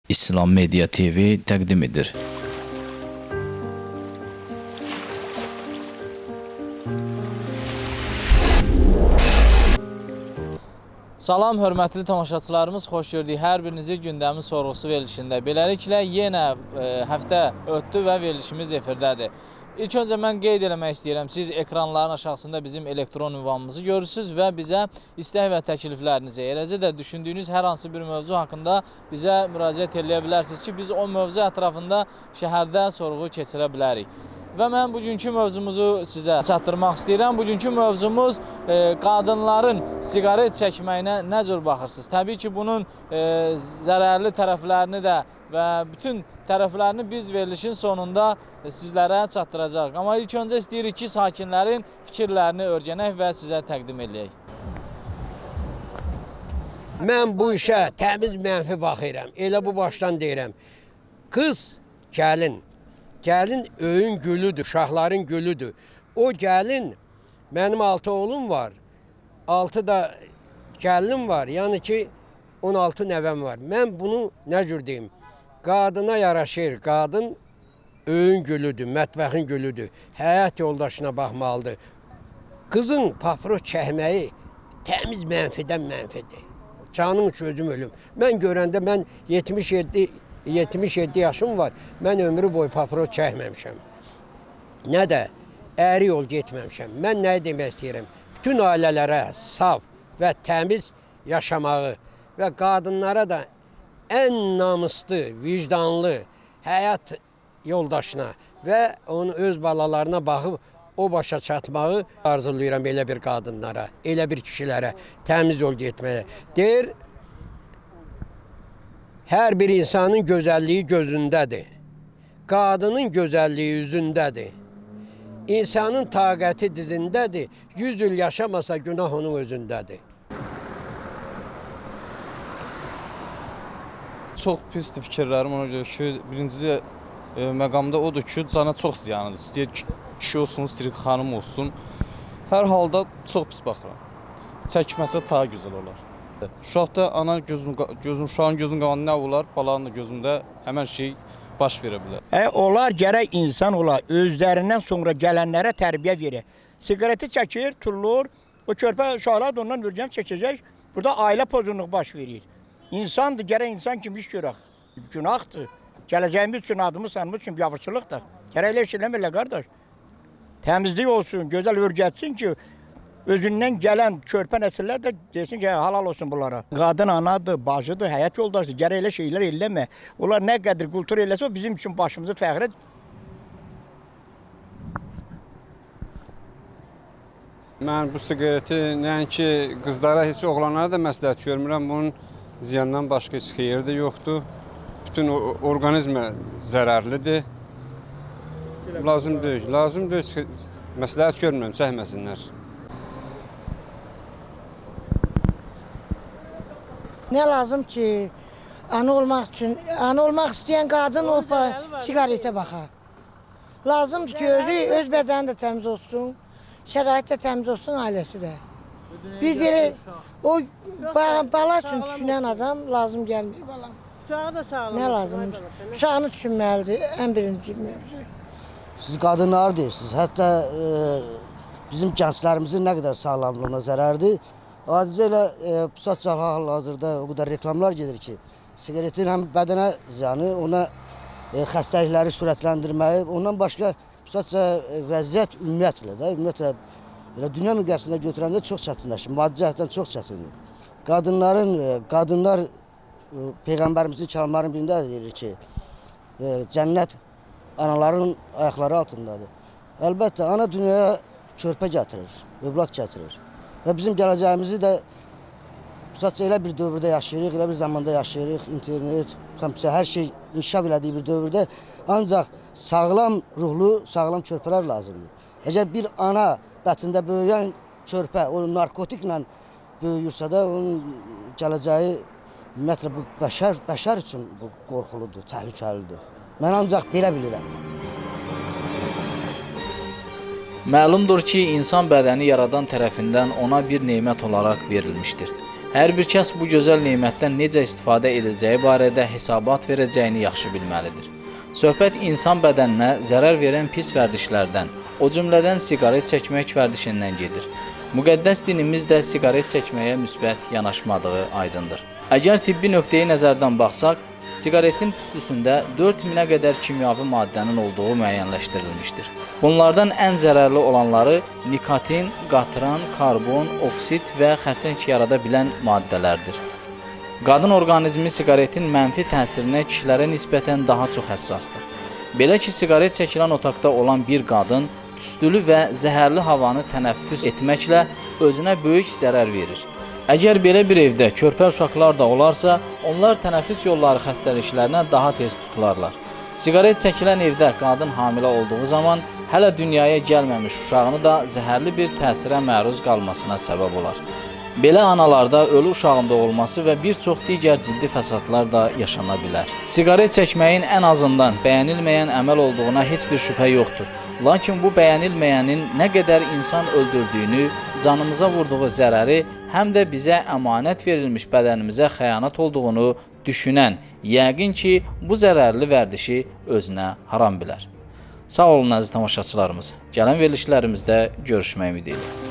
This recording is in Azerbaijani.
İslam Media TV təqdim edir. Salam, hörmətli tamaşaçılarımız, xoş gördük. Hər birinizi gündəmin sorğusu verilişində. Beləliklə, yenə həftə ötdü və verilişimiz efirdədir. İlk öncə mən qeyd eləmək istəyirəm, siz ekranların aşağısında bizim elektron ünvanımızı görürsünüz və bizə istək və təkliflərinizi, eləcə də düşündüyünüz hər hansı bir mövzu haqqında bizə müraciət edə bilərsiniz ki, biz o mövzu ətrafında şəhərdə sorğu keçirə bilərik. Və mən bugünkü mövzumuzu sizə çatdırmaq istəyirəm. Bugünkü mövzumuz qadınların siqaret çəkməyinə nə cür baxırsınız? Təbii ki, bunun zərərli tərəflərini də və bütün tərəflərini biz verilişin sonunda sizlərə çatdıracaq. Amma ilk öncə istəyirik ki, sakinlərin fikirlərini öyrənək və sizə təqdim edək. Mən bu işə təmiz mənfi baxıram. Elə bu başdan deyirəm. Qız, gəlin. Gəlin öyün gülüdür, şahların gülüdür. O gəlin, mənim 6 oğlum var, 6 da gəlinim var, yəni ki 16 nəvəm var. Mən bunu nə cür deyim? Qadına yaraşır, qadın öyün gülüdür, mətbəxin gülüdür, həyat yoldaşına baxmalıdır. Qızın papiros çəkməyi təmiz mənfidən mənfidir. Canım sözüm ölüm. Mən görəndə mən 77 yaşım var, mən ömrü boyu papiros çəkməmişəm. Nə də əyri yol getməmişəm. Mən nə demək istəyirəm? Bütün ailələrə saf və təmiz yaşamağı və qadınlara da ən namuslu, vicdanlı həyat yoldaşına və onun öz balalarına baxıb o başa çatmağı arzulayıram elə bir qadınlara, elə bir kişilərə, təmiz yol getməyə. Deyir, hər bir insanın gözəlliyi gözündədir. Qadının gözəlliyi üzündədir. İnsanın taqəti dizindədir. 100 il yaşamasa günah onun özündədir. Çox pisdir fikirlərim, ona görə ki, birinci məqamda odur ki, cana çox ziyanıdır. İstəyir kişi olsun, istəyir xanım olsun. Hər halda çox pis baxıram. Çəkməsə daha gözəl olar. Uşaqda ana uşağın gözünün qabağında nə olar, balanın da gözündə həmən şey baş verə bilər. Onlar gərək insan olar, özlərindən sonra gələnlərə tərbiyə verir. Siqareti çəkir, tullur, o körpə uşaqlar da ondan görəcəm çəkəcək, burada ailə pozunluq baş verir. İnsandır, gərək insan kimi iş görək. Günahdır. Gələcəyimiz üçün, adımız sanımız üçün biabırçılıqdır. Gərək elə iş eləmirlər, qardaş. Təmizlik olsun, gözəl örgətsin ki, özündən gələn körpə nəsillər də desin ki, halal olsun bunlara. Qadın anadır, bacıdır, həyat yoldaşdır, gərək elə şeylər eləmə. Onlar nə qədər kultur eləsə, o bizim üçün başımızı fəxr edir. Mən bu siqareti nəinki qızlara, heç oğlanlara da məsləhət görmürəm. Bunun ziyandan başqa heç xeyri də yoxdur. Bütün orqanizmə zərərlidir. Lazım deyil, məsləhət görmürəm, çəkməsinlər. Ne lazım ki, ana olmaq istəyən qadın o siqaretə baxar. Lazımdır ki, öz bədəni də təmiz olsun, şərait də təmiz olsun, ailəsi də. Biz elə o bala üçün düşünən adam lazım gəlmir balam. Uşağı da sağlam. Nə lazımdır? Uşağını düşünməlidir, ən birinci mövzu. Siz qadınları deyirsiniz, hətta bizim gənclərimizin nə qədər sağlamlığına zərərdir. Adicə elə pusat hal-hazırda o qədər reklamlar gedir ki, siqaretin həm bədənə ziyanı, ona xəstəlikləri sürətləndirməyi, ondan başqa pusat vəziyyət ümumiyyətlə dünya müqayisəsində götürəndə çox çətinləşir, maddi cəhətdən çox çətindir. Qadınlar Peyğəmbərimizin kəlamlarının birində deyir ki, cənnət anaların ayaqları altındadır. Əlbəttə, ana dünyaya körpə gətirir, övlad gətirir. Və bizim gələcəyimizi də elə bir dövrdə yaşayırıq, elə bir zamanda yaşayırıq, internet, kompüter, hər şey inkişaf elədiyi bir dövrdə ancaq sağlam ruhlu, sağlam körpələr lazımdır. Əgər bir ana bətində böyüyən körpə, o narkotiklə böyüyürsə də, onun gələcəyi ümumiyyətlə bu bəşər üçün bu qorxuludur, təhlükəlidir. Mən ancaq belə bilirəm. Məlumdur ki, insan bədəni yaradan tərəfindən ona bir nemət olaraq verilmişdir. Hər bir kəs bu gözəl nemətdən necə istifadə edəcəyi barədə hesabat verəcəyini yaxşı bilməlidir. Söhbət insan bədəninə zərər verən pis vərdişlərdən, o cümlədən siqaret çəkmək vərdişindən gedir. Müqəddəs dinimiz də siqaret çəkməyə müsbət yanaşmadığı aydındır. Əgər tibbi nöqteyi nəzərdən baxsaq, siqaretin tüstüsündə 4000-ə qədər kimyavi maddənin olduğu müəyyənləşdirilmişdir. Bunlardan ən zərərli olanları nikotin, qatran, karbon, oksit və xərçəng yarada bilən maddələrdir. Qadın orqanizmi siqaretin mənfi təsirinə kişilərə nisbətən daha çox həssasdır. Belə ki, siqaret çəkilən otaqda olan bir qadın tüstülü və zəhərli havanı tənəffüs etməklə özünə böyük zərər verir. Əgər belə bir evdə körpə uşaqlar da olarsa, onlar tənəffüs yolları xəstəliklərinə daha tez tutularlar. Siqaret çəkilən evdə qadın hamilə olduğu zaman hələ dünyaya gəlməmiş uşağını da zəhərli bir təsirə məruz qalmasına səbəb olar. Belə analarda ölü uşağın doğulması və bir çox digər ciddi fəsadlar da yaşana bilər. Siqaret çəkməyin ən azından bəyənilməyən əməl olduğuna heç bir şübhə yoxdur. Lakin bu bəyənilməyənin nə qədər insan öldürdüyünü, canımıza vurduğu zərəri, həm də bizə əmanət verilmiş bədənimizə xəyanət olduğunu düşünən, yəqin ki, bu zərərli vərdişi özünə haram bilər. Sağ olun əziz tamaşaçılarımız. Gələn verilişlərimizdə görüşmək ümidi ilə.